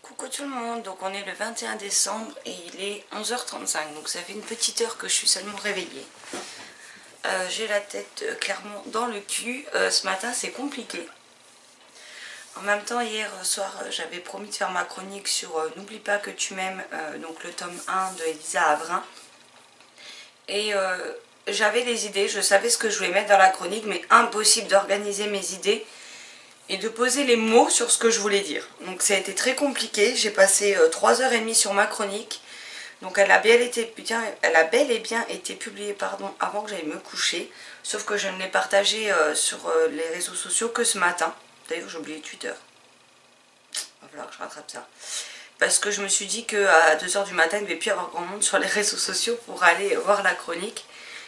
Coucou tout le monde, donc on est le 21 décembre et il est 11h35, donc ça fait une petite heure que je suis seulement réveillée. J'ai la tête clairement dans le cul, ce matin c'est compliqué. En même temps hier soir j'avais promis de faire ma chronique sur N'oublie pas que tu m'aimes, donc le tome 1 de Elisa Avrin. Et j'avais des idées, je savais ce que je voulais mettre dans la chronique, mais impossible d'organiser mes idées et de poser les mots sur ce que je voulais dire. Donc ça a été très compliqué, j'ai passé 3h30 sur ma chronique. Donc elle a bel et bien été publiée avant que j'aille me coucher. Sauf que je ne l'ai partagée sur les réseaux sociaux que ce matin. D'ailleurs j'ai oublié Twitter. Il va falloir que je rattrape ça. Parce que je me suis dit qu'à 2h du matin il ne devait plus y avoir grand monde sur les réseaux sociaux pour aller voir la chronique.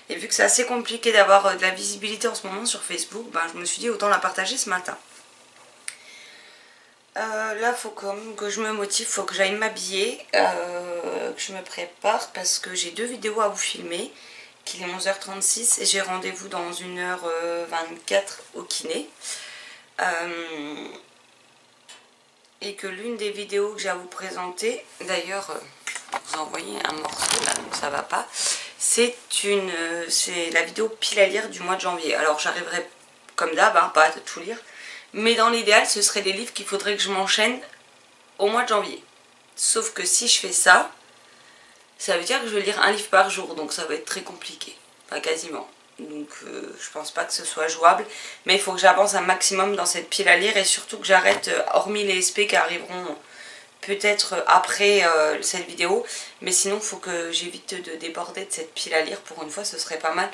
Et vu que c'est assez compliqué d'avoir de la visibilité en ce moment sur Facebook, ben, je me suis dit autant la partager ce matin. Là, faut quand même que je me motive, faut que j'aille m'habiller, que je me prépare parce que j'ai 2 vidéos à vous filmer, qu'il est 11h36 et j'ai rendez-vous dans 1h24 au kiné. Et que l'une des vidéos que j'ai à vous présenter, d'ailleurs, vous envoyez un morceau là, donc ça va pas, c'est la vidéo pile à lire du mois de janvier. Alors j'arriverai comme d'hab, hein, pas à tout lire. Mais dans l'idéal, ce seraient les livres qu'il faudrait que je m'enchaîne au mois de janvier. Sauf que si je fais ça, ça veut dire que je vais lire un livre par jour. Donc ça va être très compliqué. Pas quasiment. Donc je pense pas que ce soit jouable. Mais il faut que j'avance un maximum dans cette pile à lire. Et surtout que j'arrête, hormis les SP qui arriveront peut-être après cette vidéo. Mais sinon, il faut que j'évite de déborder de cette pile à lire. Pour une fois, ce serait pas mal.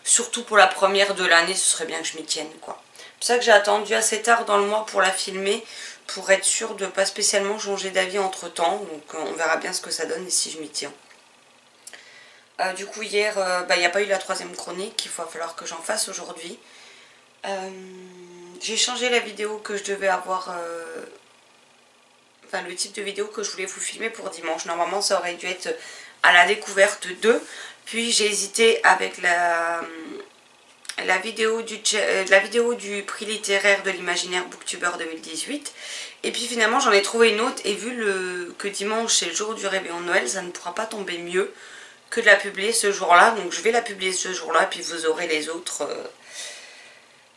Surtout pour la première de l'année, ce serait bien que je m'y tienne, quoi. C'est pour ça que j'ai attendu assez tard dans le mois pour la filmer, pour être sûre de ne pas spécialement changer d'avis entre temps. Donc on verra bien ce que ça donne et si je m'y tiens. Du coup hier, il n'y a pas eu la 3e chronique, il va falloir que j'en fasse aujourd'hui. J'ai changé la vidéo que je devais avoir, le type de vidéo que je voulais vous filmer pour dimanche. Normalement ça aurait dû être à la découverte 2, puis j'ai hésité avec la vidéo du prix littéraire de l'imaginaire Booktuber 2018. Et puis finalement j'en ai trouvé une autre et vu que dimanche c'est le jour du réveillon de Noël, ça ne pourra pas tomber mieux que de la publier ce jour-là. Donc je vais la publier ce jour-là, puis vous aurez les autres.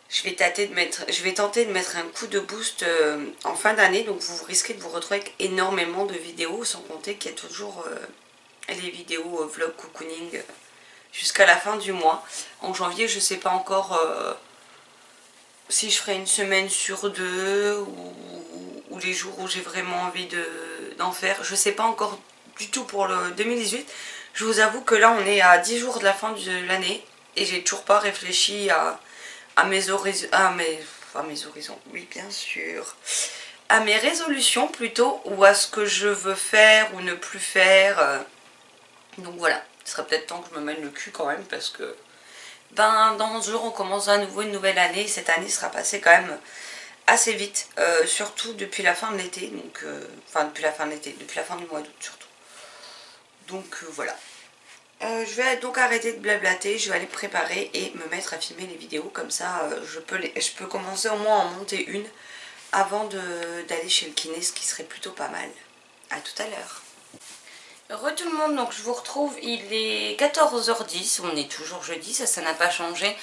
Je vais tenter de mettre un coup de boost en fin d'année. Donc vous risquez de vous retrouver avec énormément de vidéos, sans compter qu'il y a toujours les vidéos vlog cocooning jusqu'à la fin du mois. En janvier, je ne sais pas encore si je ferai une semaine sur 2 ou les jours où j'ai vraiment envie d'en faire. Je ne sais pas encore du tout pour le 2018. Je vous avoue que là, on est à 10 jours de la fin de l'année et j'ai toujours pas réfléchi à mes horizons. À mes horizons, oui, bien sûr. À mes résolutions plutôt, ou à ce que je veux faire ou ne plus faire. Donc voilà. Il serait peut-être temps que je me mène le cul quand même parce que dans 11 jours on commence à nouveau une nouvelle année. Cette année sera passée quand même assez vite, surtout depuis la fin de l'été, donc depuis la fin de l'été, depuis la fin du mois d'août surtout. Donc voilà. Je vais donc arrêter de blablater, je vais aller préparer et me mettre à filmer les vidéos, comme ça je peux commencer au moins à en monter une avant d'aller chez le kiné, ce qui serait plutôt pas mal. A tout à l'heure. Re tout le monde, donc je vous retrouve, il est 14h10, on est toujours jeudi, ça n'a pas changé.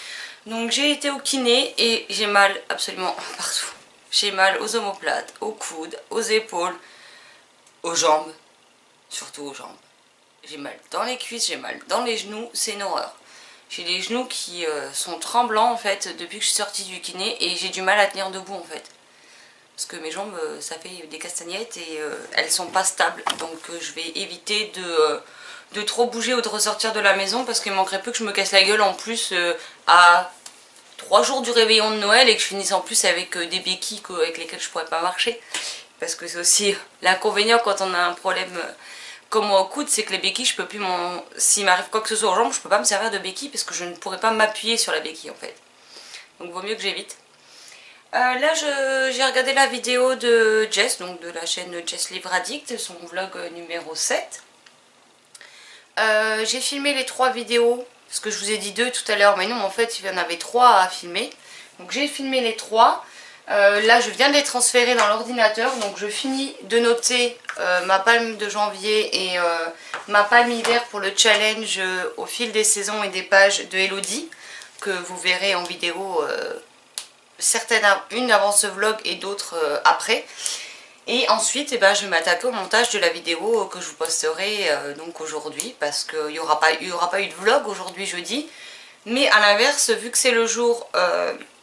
Donc j'ai été au kiné et j'ai mal absolument partout. J'ai mal aux omoplates, aux coudes, aux épaules, aux jambes, surtout aux jambes. J'ai mal dans les cuisses, j'ai mal dans les genoux, c'est une horreur. J'ai les genoux qui sont tremblants en fait depuis que je suis sortie du kiné et j'ai du mal à tenir debout en fait. Parce que mes jambes, ça fait des castagnettes et elles sont pas stables. Donc je vais éviter de trop bouger ou de ressortir de la maison parce qu'il manquerait peu que je me casse la gueule en plus à 3 jours du réveillon de Noël et que je finisse en plus avec des béquilles avec lesquelles je pourrais pas marcher. Parce que c'est aussi l'inconvénient quand on a un problème comme moi au coude, c'est que les béquilles, je peux plus s'il m'arrive quoi que ce soit aux jambes, je peux pas me servir de béquilles parce que je ne pourrais pas m'appuyer sur la béquille en fait. Donc vaut mieux que j'évite. Là j'ai regardé la vidéo de Jess, donc de la chaîne Jess Livre Addict, son vlog numéro 7. J'ai filmé les 3 vidéos, parce que je vous ai dit 2 tout à l'heure, mais non en fait il y en avait 3 à filmer. Donc j'ai filmé les 3. Là je viens de les transférer dans l'ordinateur, donc je finis de noter ma palme de janvier et ma palme hiver pour le challenge au fil des saisons et des pages de Elodie, que vous verrez en vidéo, certaines une avant ce vlog et d'autres après. Et ensuite, eh ben, je vais m'attaquer au montage de la vidéo que je vous posterai donc aujourd'hui, parce qu'il n'y aura pas eu de vlog aujourd'hui jeudi. Mais à l'inverse, vu que c'est le jour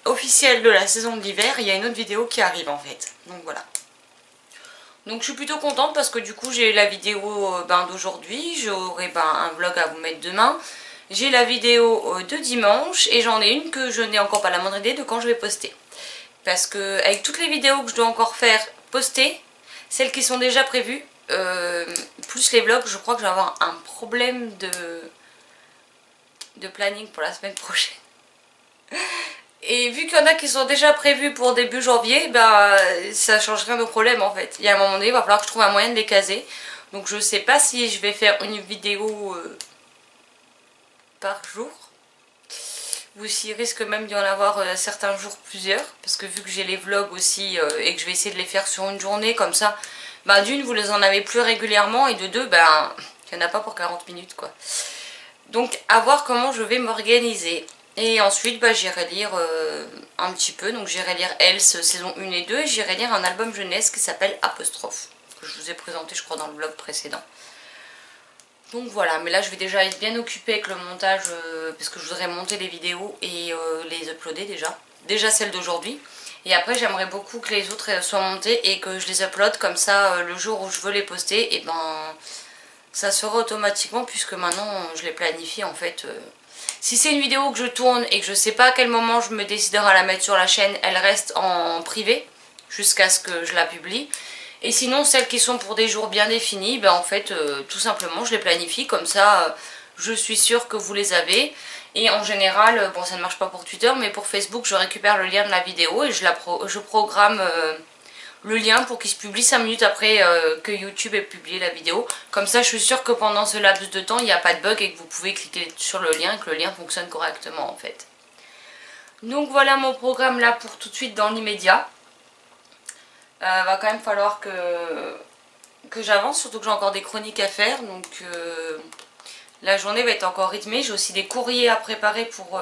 officiel de la saison de l'hiver, il y a une autre vidéo qui arrive en fait. Donc voilà. Donc je suis plutôt contente parce que du coup j'ai la vidéo d'aujourd'hui, j'aurai un vlog à vous mettre demain. J'ai la vidéo de dimanche et j'en ai une que je n'ai encore pas la moindre idée de quand je vais poster. Parce que avec toutes les vidéos que je dois encore faire poster, celles qui sont déjà prévues, plus les vlogs, je crois que je vais avoir un problème de planning pour la semaine prochaine. Et vu qu'il y en a qui sont déjà prévus pour début janvier, bah ça change rien au problème en fait. Il y a un moment donné, il va falloir que je trouve un moyen de les caser. Donc je sais pas si je vais faire une vidéo par jour, ou s'il risque même d'y en avoir certains jours plusieurs, parce que vu que j'ai les vlogs aussi et que je vais essayer de les faire sur une journée comme ça, bah d'une vous les en avez plus régulièrement et de deux bah il n'y en a pas pour 40 minutes quoi. Donc à voir comment je vais m'organiser. Et ensuite bah, j'irai lire un petit peu, donc j'irai lire Else saison 1 et 2 et j'irai lire un album jeunesse qui s'appelle Apostrophe, que je vous ai présenté je crois dans le vlog précédent. Donc voilà, mais là je vais déjà être bien occupée avec le montage parce que je voudrais monter les vidéos et les uploader déjà. Déjà celle d'aujourd'hui. Et après j'aimerais beaucoup que les autres soient montées et que je les upload comme ça le jour où je veux les poster, et ben ça sera automatiquement puisque maintenant je les planifie en fait. Si c'est une vidéo que je tourne et que je sais pas à quel moment je me déciderai à la mettre sur la chaîne, elle reste en privé jusqu'à ce que je la publie. Et sinon celles qui sont pour des jours bien définis, ben en fait tout simplement je les planifie comme ça je suis sûre que vous les avez. Et en général, bon ça ne marche pas pour Twitter mais pour Facebook je récupère le lien de la vidéo et je programme le lien pour qu'il se publie 5 minutes après que YouTube ait publié la vidéo. Comme ça je suis sûre que pendant ce laps de temps il n'y a pas de bug et que vous pouvez cliquer sur le lien et que le lien fonctionne correctement en fait. Donc voilà mon programme là pour tout de suite dans l'immédiat. Va quand même falloir que j'avance, surtout que j'ai encore des chroniques à faire, donc la journée va être encore rythmée. J'ai aussi des courriers à préparer pour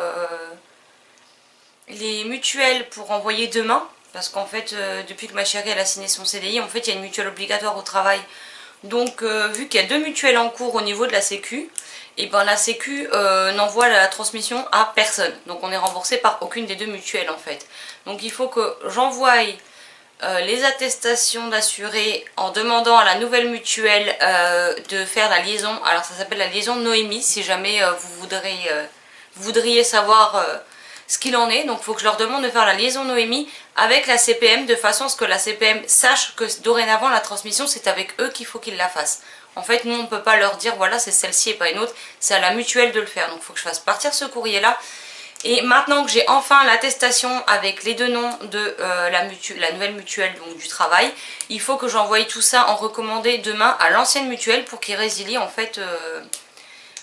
les mutuelles pour envoyer demain, parce qu'en fait depuis que ma chérie elle a signé son CDI, en fait il y a une mutuelle obligatoire au travail, donc vu qu'il y a 2 mutuelles en cours au niveau de la sécu, et ben la sécu n'envoie la transmission à personne, donc on est remboursé par aucune des 2 mutuelles en fait. Donc il faut que j'envoie les attestations d'assurés en demandant à la nouvelle mutuelle de faire la liaison. Alors ça s'appelle la liaison Noémie si jamais vous voudriez savoir ce qu'il en est. Donc il faut que je leur demande de faire la liaison Noémie avec la CPM de façon à ce que la CPM sache que dorénavant la transmission c'est avec eux qu'il faut qu'ils la fassent. En fait nous on ne peut pas leur dire voilà c'est celle-ci et pas une autre, c'est à la mutuelle de le faire. Donc il faut que je fasse partir ce courrier là. Et maintenant que j'ai enfin l'attestation avec les 2 noms de la nouvelle mutuelle donc du travail, il faut que j'envoie tout ça en recommandé demain à l'ancienne mutuelle pour qu'ils résilient en fait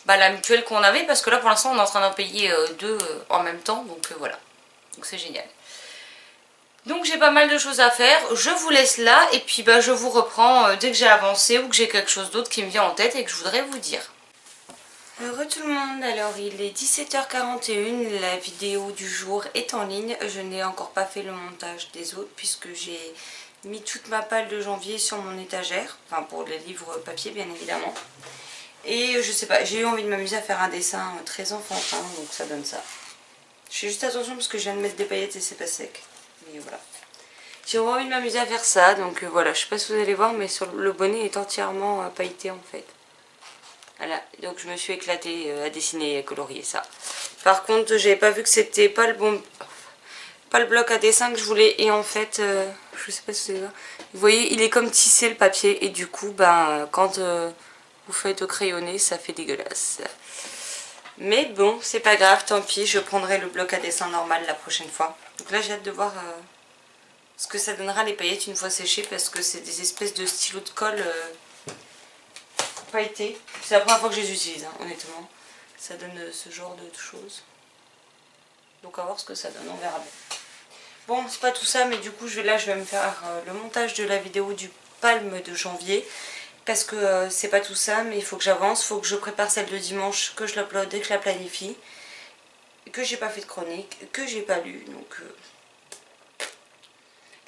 la mutuelle qu'on avait, parce que là pour l'instant on est en train d'en payer 2 en même temps, donc voilà, donc c'est génial. Donc j'ai pas mal de choses à faire, je vous laisse là et puis je vous reprends dès que j'ai avancé ou que j'ai quelque chose d'autre qui me vient en tête et que je voudrais vous dire. Heureux tout le monde, alors il est 17h41, la vidéo du jour est en ligne, je n'ai encore pas fait le montage des autres puisque j'ai mis toute ma palle de janvier sur mon étagère, enfin pour les livres papier bien évidemment. Et je sais pas, j'ai eu envie de m'amuser à faire un dessin très enfantin, donc ça donne ça. Je fais juste attention parce que je viens de mettre des paillettes et c'est pas sec, mais voilà. J'ai envie de m'amuser à faire ça, donc voilà, je sais pas si vous allez voir mais sur le bonnet est entièrement pailleté en fait. Voilà, donc je me suis éclatée à dessiner et à colorier ça. Par contre, j'avais pas vu que c'était pas le bloc à dessin que je voulais. Et en fait, je sais pas si vous allez voir. Vous voyez, il est comme tissé le papier. Et du coup, quand vous faites au crayonné, ça fait dégueulasse. Mais bon, c'est pas grave, tant pis. Je prendrai le bloc à dessin normal la prochaine fois. Donc là, j'ai hâte de voir ce que ça donnera les paillettes une fois séchées. Parce que c'est des espèces de stylos de colle... pailleté. C'est la première fois que je les utilise, hein, honnêtement. Ça donne ce genre de choses. Donc à voir ce que ça donne, on verra bien. Bon, c'est pas tout ça, mais du coup, là, je vais me faire le montage de la vidéo du Palme de janvier. Parce que c'est pas tout ça, mais il faut que j'avance, il faut que je prépare celle de dimanche, que je l'upload et que je la planifie. Que j'ai pas fait de chronique, que j'ai pas lu, donc...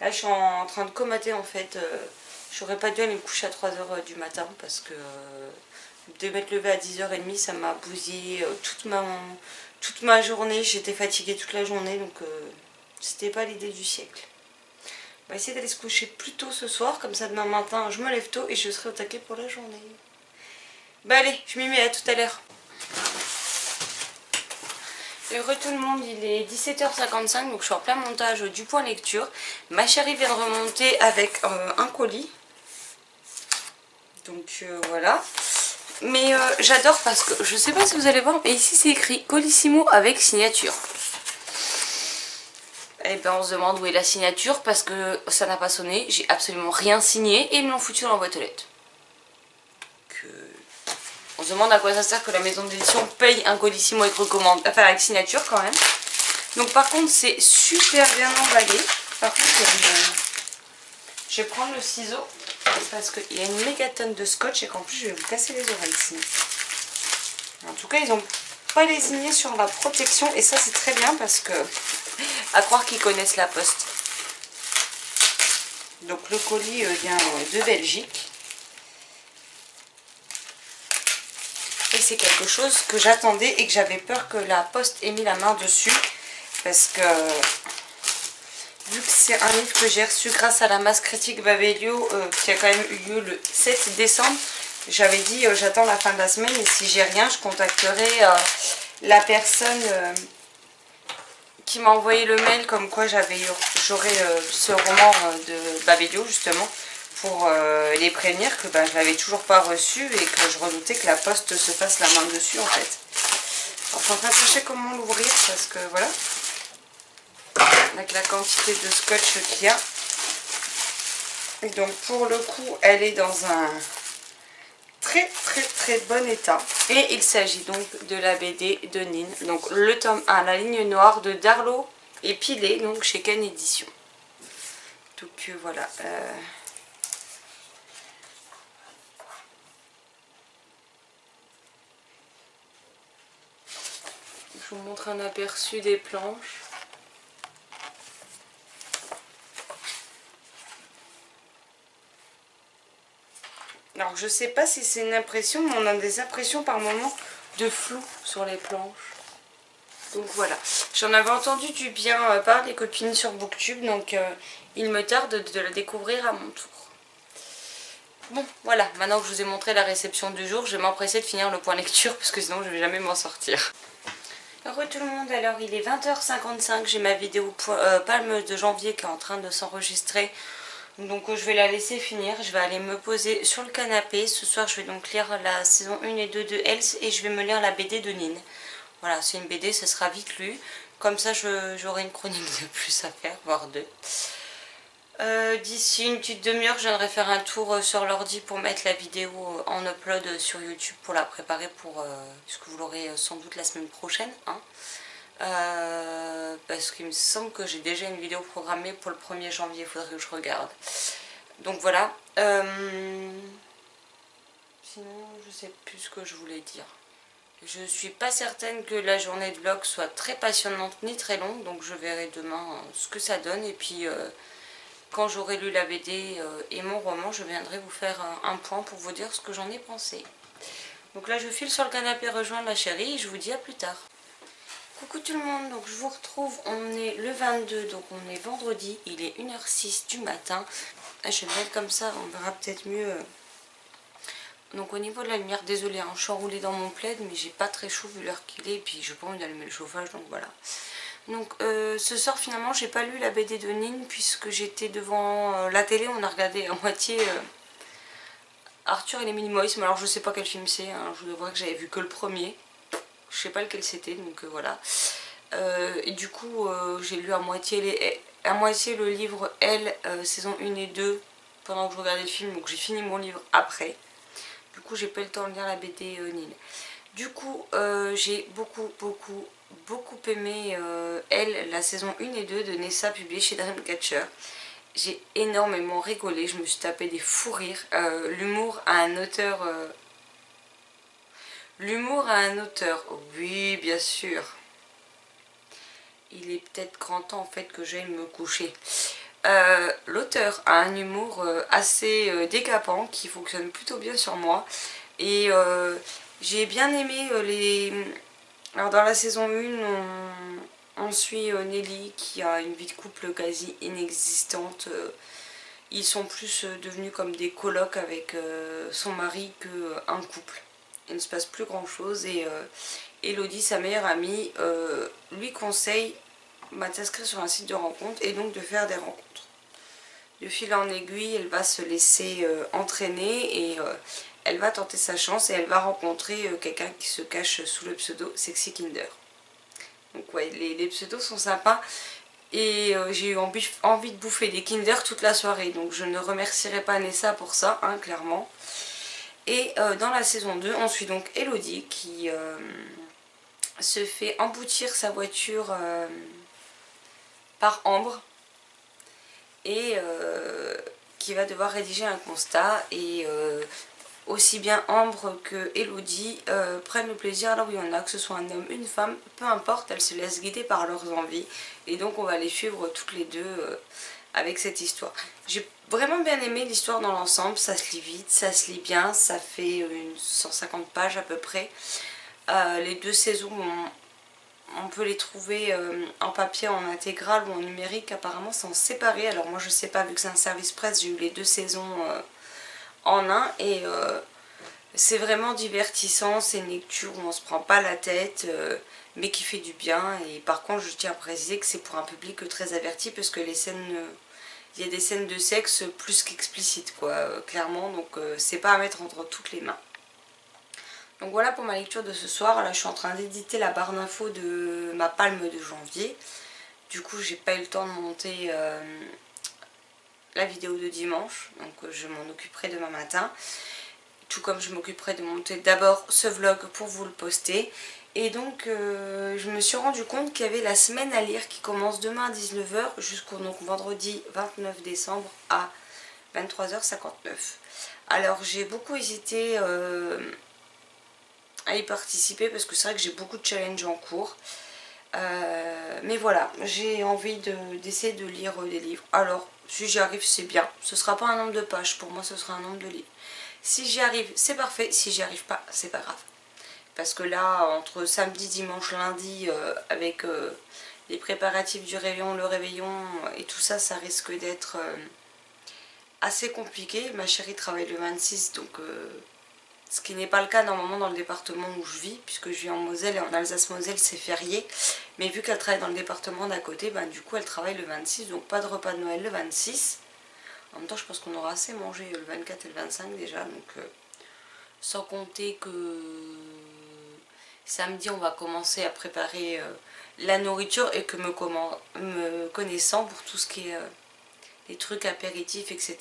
Là, je suis en train de comater, en fait. J'aurais pas dû aller me coucher à 3h du matin, parce que... de m'être levée à 10h30, ça m'a bousillé toute ma journée. J'étais fatiguée toute la journée, donc c'était pas l'idée du siècle. On va essayer d'aller se coucher plus tôt ce soir, comme ça demain matin je me lève tôt et je serai au taquet pour la journée. Bah allez, je m'y mets, à tout à l'heure. Heureux tout le monde, il est 17h55, donc je suis en plein montage du point lecture. Ma chérie vient de remonter avec un colis. Donc voilà. Mais j'adore parce que, je sais pas si vous allez voir, mais ici c'est écrit Colissimo avec signature. Et ben on se demande où est la signature parce que ça n'a pas sonné, j'ai absolument rien signé et ils me l'ont foutu dans la boîte aux lettres. On se demande à quoi ça sert que la maison d'édition paye un Colissimo avec recommande, enfin avec signature quand même. Donc par contre c'est super bien emballé. Par contre je vais prendre le ciseau parce qu'il y a une méga tonne de scotch et qu'en plus je vais vous casser les oreilles sinon. En tout cas ils ont pas lésiné sur la protection et ça c'est très bien parce que à croire qu'ils connaissent la poste. Donc le colis vient de Belgique. Et c'est quelque chose que j'attendais et que j'avais peur que la poste ait mis la main dessus. Parce que vu que c'est un livre que j'ai reçu grâce à la masse critique Babelio qui a quand même eu lieu le 7 décembre. J'avais dit j'attends la fin de la semaine et si j'ai rien je contacterai la personne qui m'a envoyé le mail comme quoi j'aurais ce roman de Babelio justement pour les prévenir que je l'avais toujours pas reçu et que je redoutais que la poste se fasse la main dessus en fait. Alors, je suis en train de chercher comment l'ouvrir parce que voilà, avec la quantité de scotch qu'il y a. Et donc pour le coup elle est dans un très bon état. Et il s'agit donc de la BD de Nin, donc le tome 1, la ligne noire de Darlo et Pilé, donc chez Ken Édition. Donc voilà. Je vous montre un aperçu des planches. Alors je sais pas si c'est une impression, mais on a des impressions par moment de flou sur les planches. Donc voilà, j'en avais entendu du bien par des copines sur Booktube, donc il me tarde de la découvrir à mon tour. Bon voilà, maintenant que je vous ai montré la réception du jour, je vais m'empresser de finir le point lecture parce que sinon je vais jamais m'en sortir. Heureux tout le monde, alors il est 20h55, j'ai ma vidéo Palme de janvier qui est en train de s'enregistrer. Donc je vais la laisser finir, je vais aller me poser sur le canapé. Ce soir je vais donc lire la saison 1 et 2 de Else et je vais me lire la BD de Nin. Voilà, c'est une BD, ça sera vite lu. Comme ça j'aurai une chronique de plus à faire, voire deux. D'ici une petite demi-heure, je viendrai faire un tour sur l'ordi pour mettre la vidéo en upload sur YouTube pour la préparer puisque vous l'aurez sans doute la semaine prochaine. Hein. Parce qu'il me semble que j'ai déjà une vidéo programmée pour le 1er janvier, il faudrait que je regarde. Donc voilà. Sinon, je sais plus ce que je voulais dire. Je suis pas certaine que la journée de vlog soit très passionnante ni très longue, donc je verrai demain ce que ça donne. Et puis, quand j'aurai lu la BD et mon roman, je viendrai vous faire un point pour vous dire ce que j'en ai pensé. Donc là, je file sur le canapé rejoindre la chérie et je vous dis à plus tard. Coucou tout le monde, donc je vous retrouve, on est le 22, donc on est vendredi, il est 1h06 du matin. Je vais le mettre comme ça, on verra peut-être mieux. Donc au niveau de la lumière, désolée, hein, je suis enroulée dans mon plaid, mais j'ai pas très chaud vu l'heure qu'il est, et puis je n'ai pas envie d'allumer le chauffage, donc voilà. Donc ce soir finalement, j'ai pas lu la BD de Nin, puisque j'étais devant la télé, on a regardé à moitié Arthur et les Minimoys, alors je sais pas quel film c'est, hein, je vous avouerai que j'avais vu que le premier. Je sais pas lequel c'était, donc voilà. Et du coup, j'ai lu à moitié le livre Elle, saison 1 et 2, pendant que je regardais le film, donc j'ai fini mon livre après. Du coup, j'ai pas eu le temps de lire la BD Nin. Du coup, j'ai beaucoup beaucoup aimé Elle, la saison 1 et 2 de Nessa publiée chez Dreamcatcher. J'ai énormément rigolé, je me suis tapé des fous rires. L'humour à un auteur... L'humour à un auteur, oui bien sûr. Il est peut-être grand temps en fait que j'aille me coucher. L'auteur a un humour assez décapant qui fonctionne plutôt bien sur moi. Et j'ai bien aimé les... Alors dans la saison 1, on suit Nelly qui a une vie de couple quasi inexistante. Ils sont plus devenus comme des colocs avec son mari qu'un couple. Il ne se passe plus grand chose et Elodie, sa meilleure amie, lui conseille de s'inscrire sur un site de rencontre et donc de faire des rencontres. De fil en aiguille, elle va se laisser entraîner et elle va tenter sa chance et elle va rencontrer quelqu'un qui se cache sous le pseudo Sexy Kinder. Donc ouais, les pseudos sont sympas et j'ai eu envie de bouffer des Kinder toute la soirée. Donc je ne remercierai pas Nessa pour ça, hein, clairement. Et dans la saison 2, on suit donc Elodie qui se fait emboutir sa voiture par Ambre et qui va devoir rédiger un constat et aussi bien Ambre que Elodie prennent le plaisir là où il y en a, que ce soit un homme, une femme, peu importe, elles se laissent guider par leurs envies et donc on va les suivre toutes les deux avec cette histoire. J'ai vraiment bien aimé l'histoire dans l'ensemble, ça se lit vite, ça se lit bien, ça fait une 150 pages à peu près. Les deux saisons, on peut les trouver en papier, en intégral ou en numérique, apparemment c'est en séparé. Alors moi je sais pas, vu que c'est un service presse, j'ai eu les deux saisons en un et c'est vraiment divertissant, c'est une lecture où on se prend pas la tête mais qui fait du bien. Et par contre je tiens à préciser que c'est pour un public très averti parce que les scènes... il y a des scènes de sexe plus qu'explicites quoi, clairement, donc c'est pas à mettre entre toutes les mains. Donc voilà pour ma lecture de ce soir. Là je suis en train d'éditer la barre d'infos de ma palme de janvier. Du coup j'ai pas eu le temps de monter la vidéo de dimanche, donc je m'en occuperai demain matin. Tout comme je m'occuperai de monter d'abord ce vlog pour vous le poster. Et donc je me suis rendu compte qu'il y avait la semaine à lire qui commence demain à 19 h jusqu'au vendredi 29 décembre à 23h59. Alors j'ai beaucoup hésité à y participer parce que c'est vrai que j'ai beaucoup de challenges en cours. Mais voilà, j'ai envie d'essayer de lire des livres. Alors si j'y arrive c'est bien, ce sera pas un nombre de pages, pour moi ce sera un nombre de livres. Si j'y arrive c'est parfait, si j'y arrive pas c'est pas grave. Parce que là, entre samedi, dimanche, lundi, avec les préparatifs du réveillon, le réveillon et tout ça, ça risque d'être assez compliqué. Ma chérie travaille le 26, donc ce qui n'est pas le cas normalement dans le département où je vis, puisque je vis en Moselle et en Alsace-Moselle c'est férié. Mais vu qu'elle travaille dans le département d'à côté, ben, du coup elle travaille le 26, donc pas de repas de Noël le 26. En même temps, je pense qu'on aura assez mangé le 24 et le 25 déjà, donc sans compter que... samedi, on va commencer à préparer la nourriture et que me connaissant pour tout ce qui est les trucs apéritifs, etc.,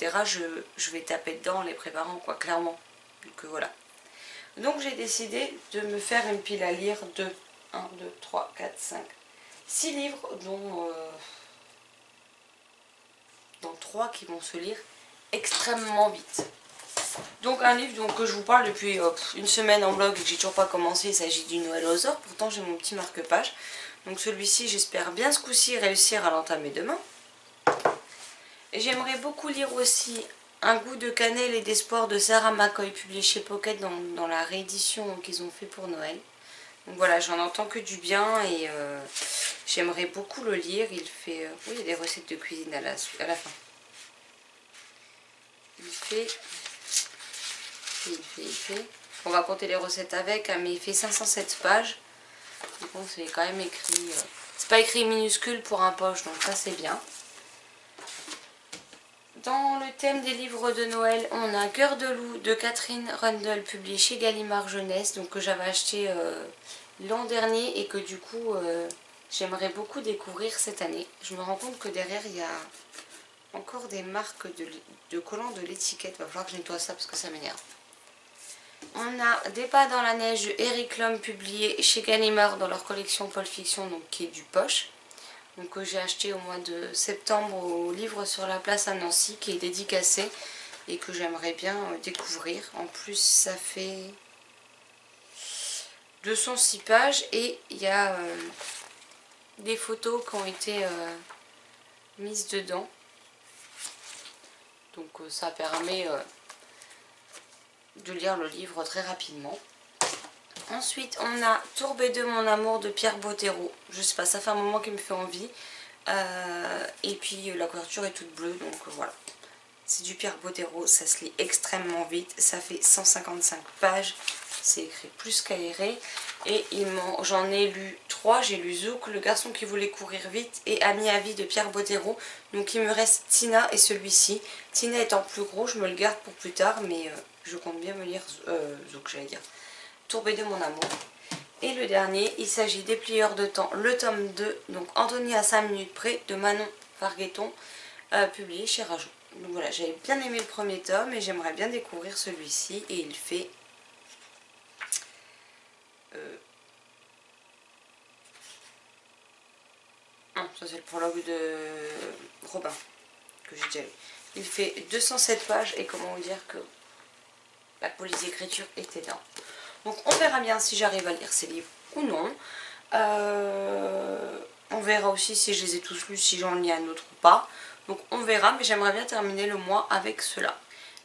je vais taper dedans en les préparant, quoi, clairement. Donc voilà. Donc j'ai décidé de me faire une pile à lire de 1, 2, 3, 4, 5, 6 livres, dont 3 qui vont se lire extrêmement vite. Donc un livre que je vous parle depuis une semaine en blog et que j'ai toujours pas commencé, il s'agit du Noël aux Ors, pourtant j'ai mon petit marque-page. Donc celui-ci j'espère bien ce coup-ci réussir à l'entamer demain. Et j'aimerais beaucoup lire aussi Un goût de cannelle et d'espoir de Sarah McCoy, publié chez Pocket dans la réédition qu'ils ont fait pour Noël. Donc voilà, j'en entends que du bien et j'aimerais beaucoup le lire. Il fait... oui, il y a des recettes de cuisine à la fin. Il fait... On va compter les recettes avec, hein, mais il fait 507 pages. Donc bon, c'est quand même écrit... c'est pas écrit minuscule pour un poche, donc ça c'est bien. Dans le thème des livres de Noël, on a Cœur de loup de Catherine Rundle, publié chez Gallimard Jeunesse, donc que j'avais acheté l'an dernier et que du coup j'aimerais beaucoup découvrir cette année. Je me rends compte que derrière il y a encore des marques de collants de l'étiquette. Il va falloir que je nettoie ça parce que ça m'énerve. On a Des pas dans la neige de Eric Lhomme publié chez Gallimard dans leur collection Pulp Fiction, donc qui est du poche. Donc que j'ai acheté au mois de septembre au livre sur la place à Nancy, qui est dédicacé et que j'aimerais bien découvrir. En plus ça fait 206 pages et il y a des photos qui ont été mises dedans. Donc ça permet de lire le livre très rapidement. Ensuite on a Tourbé de mon amour de Pierre Bottero. Je sais pas, ça fait un moment qu'il me fait envie. Et puis la couverture est toute bleue, donc voilà. C'est du Pierre Bottero, ça se lit extrêmement vite. Ça fait 155 pages. C'est écrit plus qu'aéré. Et j'en ai lu 3. J'ai lu Zouk, le garçon qui voulait courir vite, et Ami à vie de Pierre Bottero. Donc il me reste Tina et celui-ci. Tina étant plus gros, je me le garde pour plus tard, mais je compte bien me lire Zouk, j'allais dire. Tourbé de mon amour. Et le dernier, il s'agit des Plieurs de temps, le tome 2, donc Anthony à 5 minutes près, de Manon Fargueton, publié chez Rajo. Donc voilà, j'avais bien aimé le premier tome et j'aimerais bien découvrir celui-ci. Et il fait... Non, ça c'est le prologue de Robin, que j'ai déjà lu. Il fait 207 pages et comment vous dire que la police d'écriture est énorme. Donc on verra bien si j'arrive à lire ces livres ou non. On verra aussi si je les ai tous lus, si j'en lis un autre ou pas. Donc on verra, mais j'aimerais bien terminer le mois avec cela.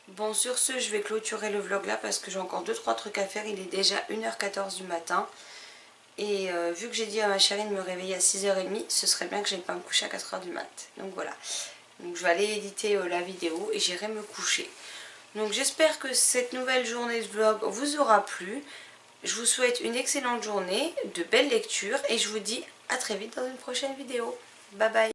Bon, sur ce, je vais clôturer le vlog là parce que j'ai encore 2-3 trucs à faire. Il est déjà 1h14 du matin. Et vu que j'ai dit à ma chérie de me réveiller à 6h30, ce serait bien que je n'aille pas me coucher à 4h du mat. Donc voilà. Donc je vais aller éditer la vidéo et j'irai me coucher. Donc j'espère que cette nouvelle journée de vlog vous aura plu. Je vous souhaite une excellente journée, de belles lectures et je vous dis à très vite dans une prochaine vidéo. Bye bye.